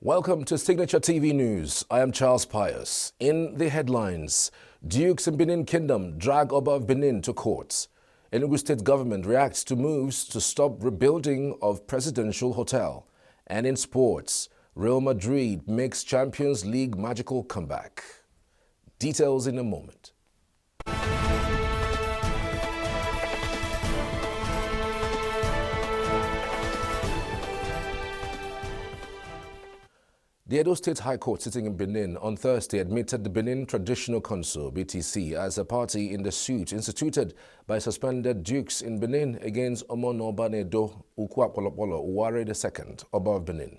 Welcome to Signature TV News. I am Charles Pius. In the headlines, Dukes in Benin Kingdom drag Oba of Benin to court. Enugu State Government reacts to moves to stop rebuilding of Presidential Hotel. And in sports, Real Madrid makes Champions League magical comeback. Details in a moment. The Edo State High Court sitting in Benin on Thursday admitted the Benin Traditional Council, BTC, as a party in the suit instituted by suspended dukes in Benin against Omonoba Edo Ukwapolopolo Uware II, Oba of Benin.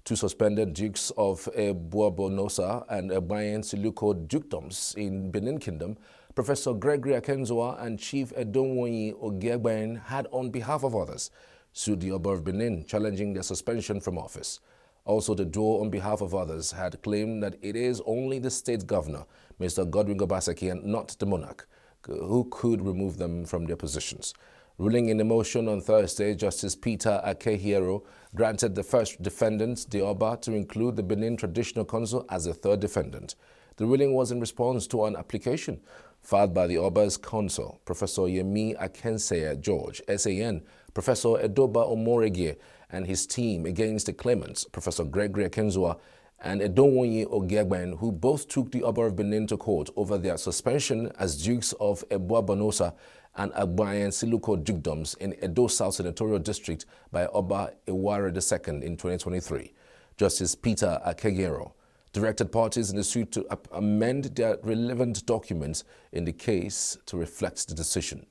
Two suspended dukes of Ebuabonosa and Ebayen Siluko dukedoms in Benin Kingdom, Professor Gregory Akenzoa and Chief Edonwoyi Ogiegben, had on behalf of others sued the Oba of Benin, challenging their suspension from office. Also, the duo, on behalf of others, had claimed that it is only the state governor, Mr. Godwin Obaseki, and not the monarch, who could remove them from their positions. Ruling in a motion on Thursday, Justice Peter Akehiero granted the first defendant, the Oba, to include the Benin Traditional Council as a third defendant. The ruling was in response to an application filed by the Oba's counsel, Professor Yemi Akenseye George, SAN, Professor Edoba Omoregie, and his team against the claimants, Professor Gregory Akenzoa and Edonwoyi Ogiegben, who both took the Oba of Benin to court over their suspension as dukes of Ebuabonosa and Agbayen Siluko dukedoms in Edo South Senatorial District by Oba Uware II in 2023. Justice Peter Akehiero directed parties in the suit to amend their relevant documents in the case to reflect the decision.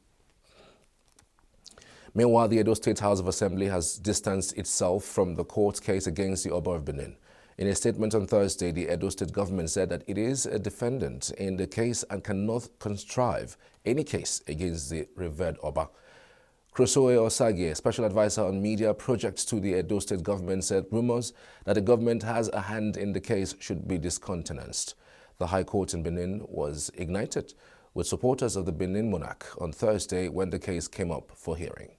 Meanwhile, the Edo State House of Assembly has distanced itself from the court case against the Oba of Benin. In a statement on Thursday, the Edo State government said that it is a defendant in the case and cannot contrive any case against the revered Oba. Krosoe Osage, special advisor on media projects to the Edo State government, said rumors that the government has a hand in the case should be discountenanced. The High Court in Benin was ignited with supporters of the Benin monarch on Thursday when the case came up for hearing.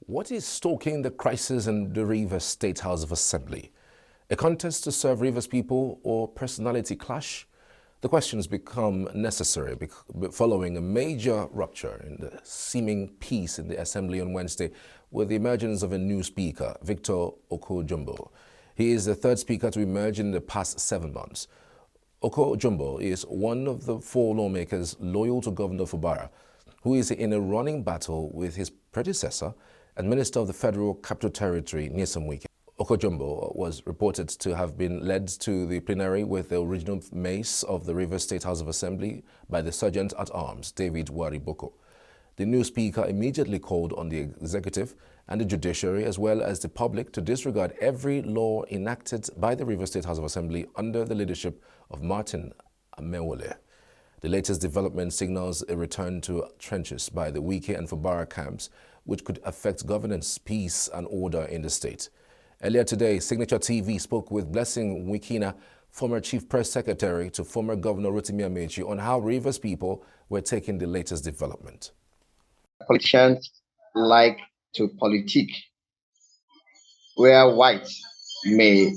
What is stoking the crisis in the Rivers State House of Assembly? A contest to serve Rivers people or personality clash? The questions become necessary following a major rupture in the seeming peace in the Assembly on Wednesday with the emergence of a new speaker, Victor Oko-Jumbo. He is the third speaker to emerge in the past 7 months. Oko-Jumbo is one of the 4 lawmakers loyal to Governor Fubara, who is in a running battle with his predecessor and Minister of the Federal Capital Territory, Nyesom Wike. Oko-Jumbo was reported to have been led to the plenary with the original mace of the Rivers State House of Assembly by the Sergeant-at-Arms, David Wariboko. The new speaker immediately called on the executive and the judiciary, as well as the public, to disregard every law enacted by the Rivers State House of Assembly under the leadership of Martin Amewole. The latest development signals a return to trenches by the Wike and Fubara camps, which could affect governance, peace, and order in the state. Earlier today, Signature TV spoke with Blessing Wikina, former Chief Press Secretary to former Governor Rotimi Amechi, on how Rivers people were taking the latest development. Politicians like to politic, where white may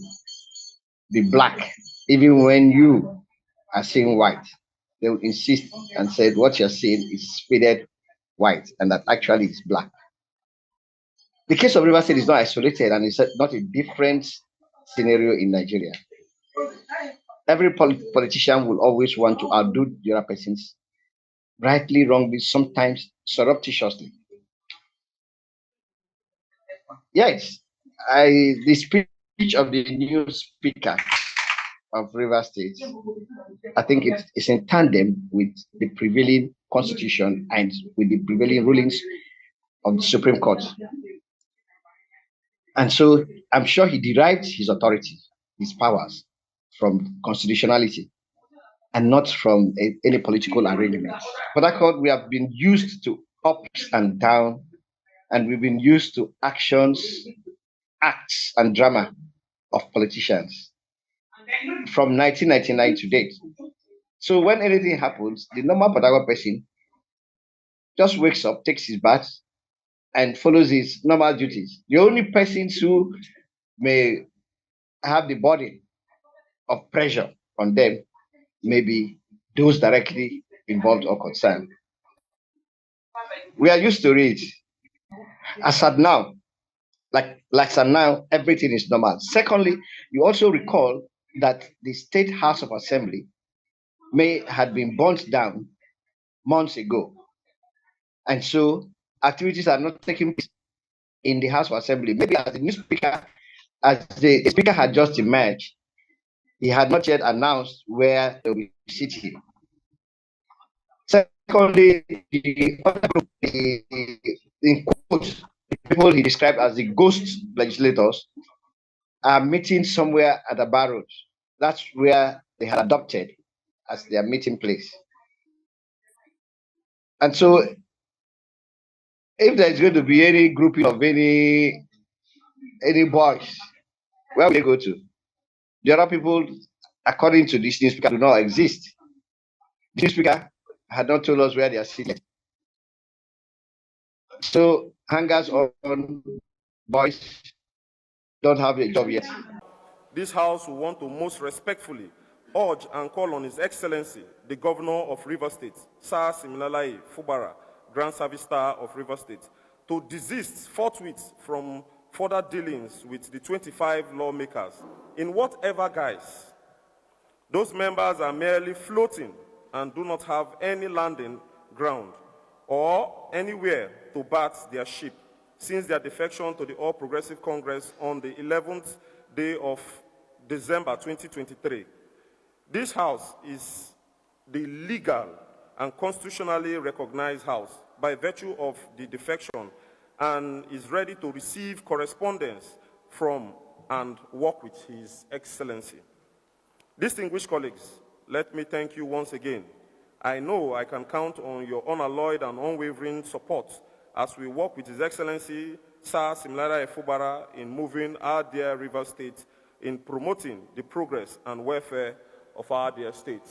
be black, even when you are saying white. They will insist and say what you're saying is faded white and that actually is black. The case of Rivers State is not isolated and it's not a different scenario in Nigeria. Every politician will always want to outdo the other persons, rightly, wrongly, sometimes surreptitiously. Yes, the speech of the new speaker of Rivers State, I think it is in tandem with the prevailing constitution and with the prevailing rulings of the Supreme Court. And so I'm sure he derived his authority, his powers from constitutionality and not from any political arrangement. For that cause, we have been used to ups and downs, and we've been used to actions, acts, and drama of politicians from 1999 to date. So when anything happens, the normal Padawa person just wakes up, takes his bath, and follows his normal duties. The only persons who may have the burden of pressure on them may be those directly involved or concerned. We are used to it. As at now, like at now, everything is normal. Secondly, you also recall that the State House of Assembly had been burnt down months ago. And so activities are not taking place in the House of Assembly. Maybe as the new speaker, as the speaker had just emerged, he had not yet announced where they will be sitting. Secondly, the other group, in quotes, the people he described as the ghost legislators, are meeting somewhere at the barrows. That's where they had adopted as their meeting place. And so, if there's going to be any grouping of any boys, where will they go to? The other people, according to this new speaker, do not exist. The new speaker had not told us where they are sitting. So hangers on boys don't have a job yet. This House will want to most respectfully urge and call on His Excellency, the Governor of Rivers State, Sir Siminalayi Fubara, Grand Service Star of Rivers State, to desist forthwith from further dealings with the 25 lawmakers in whatever guise. Those members are merely floating and do not have any landing ground or anywhere to bat their ship since their defection to the All Progressive Congress on the 11th day of December 2023. This House is the legal and constitutionally recognized House by virtue of the defection and is ready to receive correspondence from and work with His Excellency. Distinguished colleagues, let me thank you once again. I know I can count on your unalloyed and unwavering support as we work with His Excellency, Sir Siminalayi Fubara, in moving our dear Rivers State in promoting the progress and welfare of our dear states.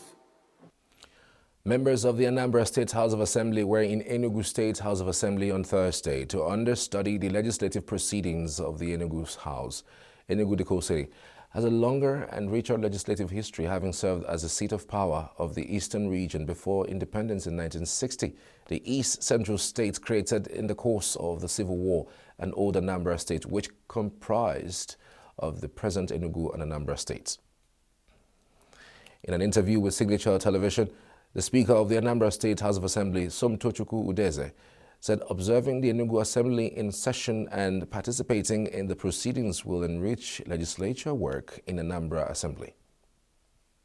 Members of the Anambra State House of Assembly were in Enugu State House of Assembly on Thursday to understudy the legislative proceedings of the Enugu House. Enugu Dikosiri has a longer and richer legislative history, having served as a seat of power of the eastern region before independence in 1960. The East Central State created in the course of the Civil War an old Anambra State, which comprised of the present Enugu and Anambra states. In an interview with Signature Television, the Speaker of the Anambra State House of Assembly, Somtochukwu Udeze, said observing the Enugu Assembly in session and participating in the proceedings will enrich legislature work in Anambra Assembly.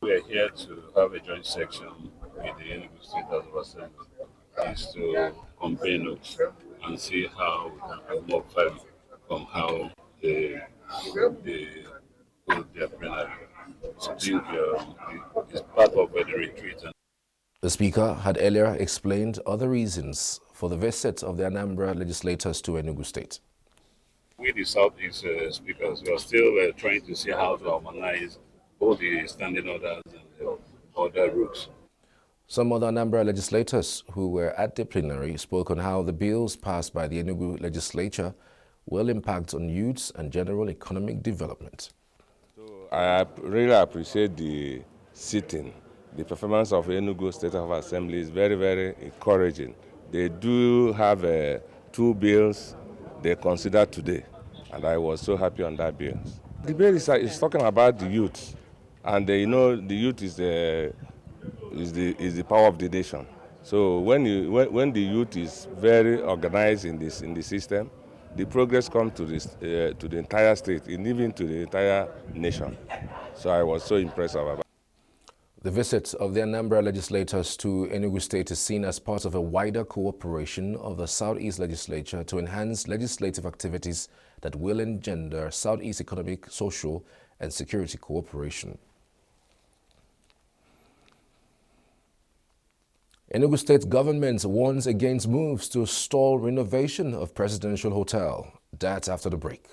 We are here to have a joint section with the Enugu State House of Assembly, is to compare notes and see how we can have more value from how they hold their plenary. So I think it's part of the retreat. The Speaker had earlier explained other reasons for the visit of the Anambra legislators to Enugu State. We, the Southeast speakers, we are still trying to see how to harmonize both the standing orders and the other rules. Some other Anambra legislators who were at the plenary spoke on how the bills passed by the Enugu legislature will impact on youths and general economic development. So I really appreciate the sitting. The performance of Enugu State House of Assembly is very, very encouraging. They do have 2 bills they considered today, and I was so happy on that bill. The bill is talking about the youth, and you know the youth is the power of the nation. So when the youth is very organized in the system, the progress comes to the entire state and even to the entire nation. So I was so impressed about it. The visit of the Anambra legislators to Enugu State is seen as part of a wider cooperation of the Southeast Legislature to enhance legislative activities that will engender Southeast economic, social, and security cooperation. Enugu State government warns against moves to stall renovation of presidential hotel. That's after the break.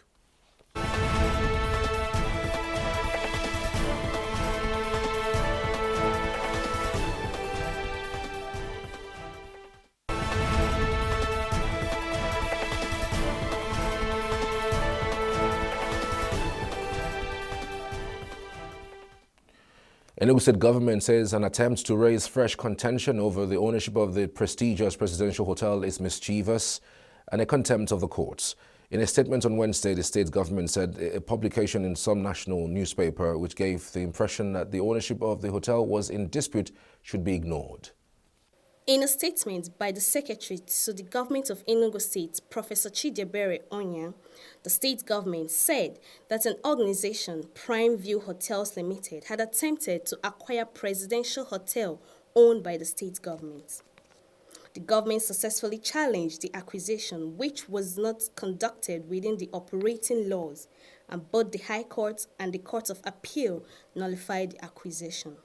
Enugu State government says an attempt to raise fresh contention over the ownership of the prestigious presidential hotel is mischievous and a contempt of the courts. In a statement on Wednesday, the state government said a publication in some national newspaper which gave the impression that the ownership of the hotel was in dispute should be ignored. In a statement by the Secretary to the Government of Enugu State, Professor Chidebere Onya, the state government said that an organization, Prime View Hotels Limited, had attempted to acquire presidential hotel owned by the state government. The government successfully challenged the acquisition, which was not conducted within the operating laws, and both the High Court and the Court of Appeal nullified the acquisition.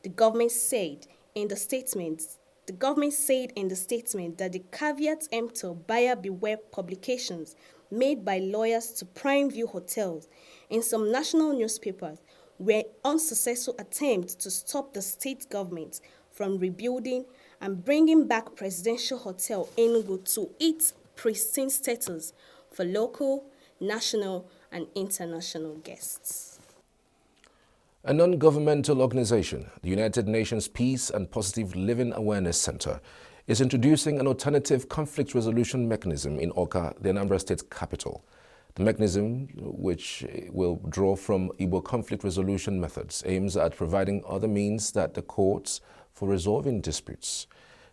The government said in the statement that the caveat emptor buyer beware publications made by lawyers to Prime View Hotels in some national newspapers were unsuccessful attempts to stop the state government from rebuilding and bringing back Presidential Hotel Enugu to its pristine status for local, national, and international guests. A non-governmental organization, the United Nations Peace and Positive Living Awareness Center, is introducing an alternative conflict resolution mechanism in Awka, the Anambra State capital. The mechanism, which will draw from Igbo conflict resolution methods, aims at providing other means than the courts for resolving disputes.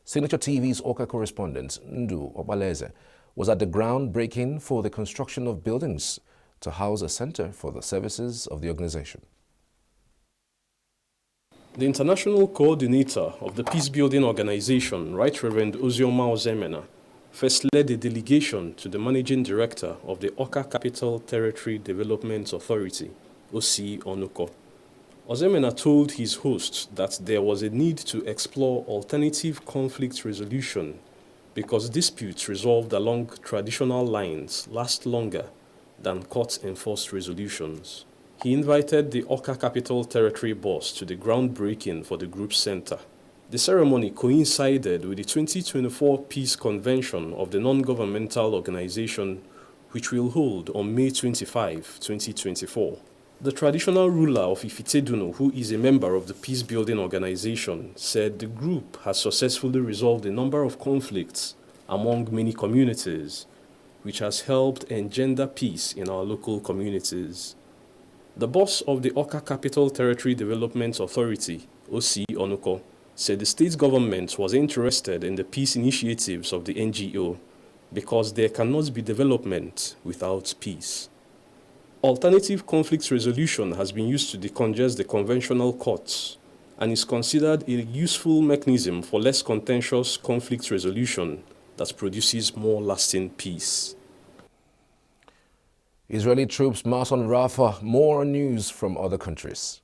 SIGNATURETV's Awka correspondent, Ndu Obaleze, was at the groundbreaking for the construction of buildings to house a center for the services of the organization. The international coordinator of the peace-building organization, Right Reverend Ozioma Ozemena, first led a delegation to the managing director of the Awka Capital Territory Development Authority, OC Onuko. Ozemena told his hosts that there was a need to explore alternative conflict resolution because disputes resolved along traditional lines last longer than court-enforced resolutions. He invited the Awka Capital Territory boss to the groundbreaking for the group's center. The ceremony coincided with the 2024 Peace Convention of the non-governmental organization, which will hold on May 25, 2024. The traditional ruler of Ifiteduno, who is a member of the peace-building organization, said the group has successfully resolved a number of conflicts among many communities, which has helped engender peace in our local communities. The boss of the Awka Capital Territory Development Authority, OC Onuko, said the state government was interested in the peace initiatives of the NGO because there cannot be development without peace. Alternative conflict resolution has been used to decongest the conventional courts and is considered a useful mechanism for less contentious conflict resolution that produces more lasting peace. Israeli troops march on Rafah. More news from other countries.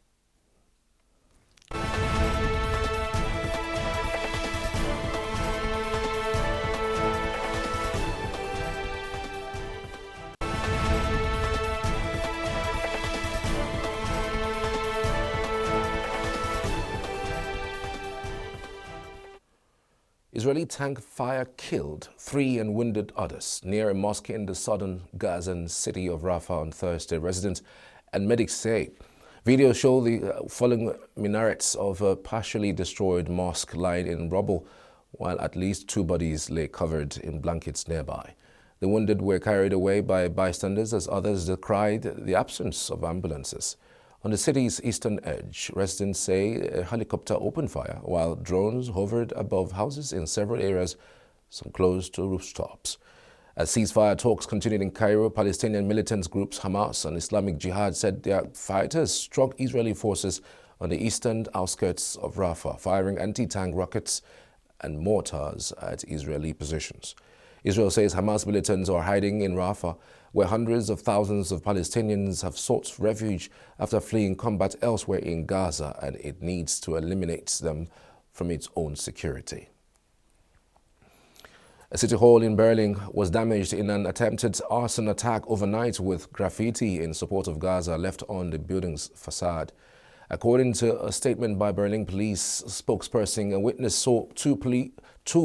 Israeli tank fire killed 3 and wounded others near a mosque in the southern Gazan city of Rafah on Thursday, residents and medics say. Videos show the falling minarets of a partially destroyed mosque lying in rubble, while at least 2 bodies lay covered in blankets nearby. The wounded were carried away by bystanders as others decried the absence of ambulances. On the city's eastern edge, residents say a helicopter opened fire while drones hovered above houses in several areas, some close to rooftops. As ceasefire talks continued in Cairo, Palestinian militant groups Hamas and Islamic Jihad said their fighters struck Israeli forces on the eastern outskirts of Rafah, firing anti-tank rockets and mortars at Israeli positions. Israel says Hamas militants are hiding in Rafah, where hundreds of thousands of Palestinians have sought refuge after fleeing combat elsewhere in Gaza, and it needs to eliminate them from its own security. A city hall in Berlin was damaged in an attempted arson attack overnight, with graffiti in support of Gaza left on the building's facade. According to a statement by Berlin police spokesperson, a witness saw two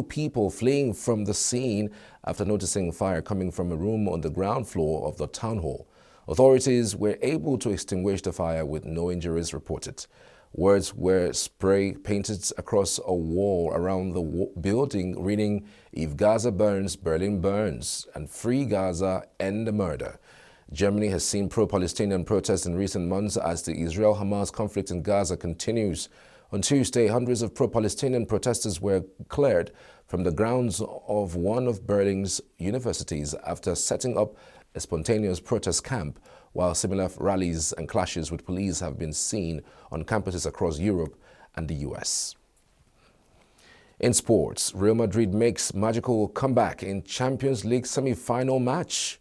people fleeing from the scene after noticing fire coming from a room on the ground floor of the town hall. Authorities were able to extinguish the fire with no injuries reported. Words were spray painted across a wall around the building reading, "If Gaza burns, Berlin burns," and "Free Gaza, end the murder." Germany has seen pro-Palestinian protests in recent months as the Israel-Hamas conflict in Gaza continues. On Tuesday, hundreds of pro-Palestinian protesters were cleared from the grounds of one of Berlin's universities after setting up a spontaneous protest camp, while similar rallies and clashes with police have been seen on campuses across Europe and the US. In sports, Real Madrid makes magical comeback in Champions League semi-final match.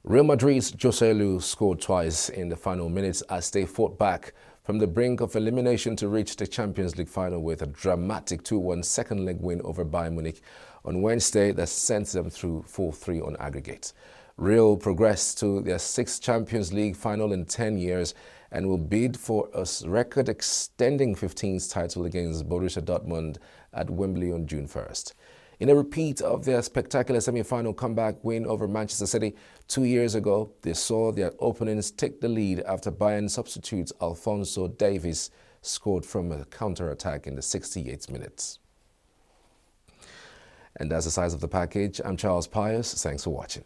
Real Madrid's Joselu scored twice in the final minutes as they fought back from the brink of elimination to reach the Champions League final with a dramatic 2-1 second leg win over Bayern Munich on Wednesday that sent them through 4-3 on aggregate. Real progressed to their 6th Champions League final in 10 years and will bid for a record-extending 15th title against Borussia Dortmund at Wembley on June 1st. In a repeat of their spectacular semi-final comeback win over Manchester City 2 years ago, they saw their opponents take the lead after Bayern substitute Alphonso Davies scored from a counter-attack in the 68th minute. And that's the size of the package. I'm Charles Pius. Thanks for watching.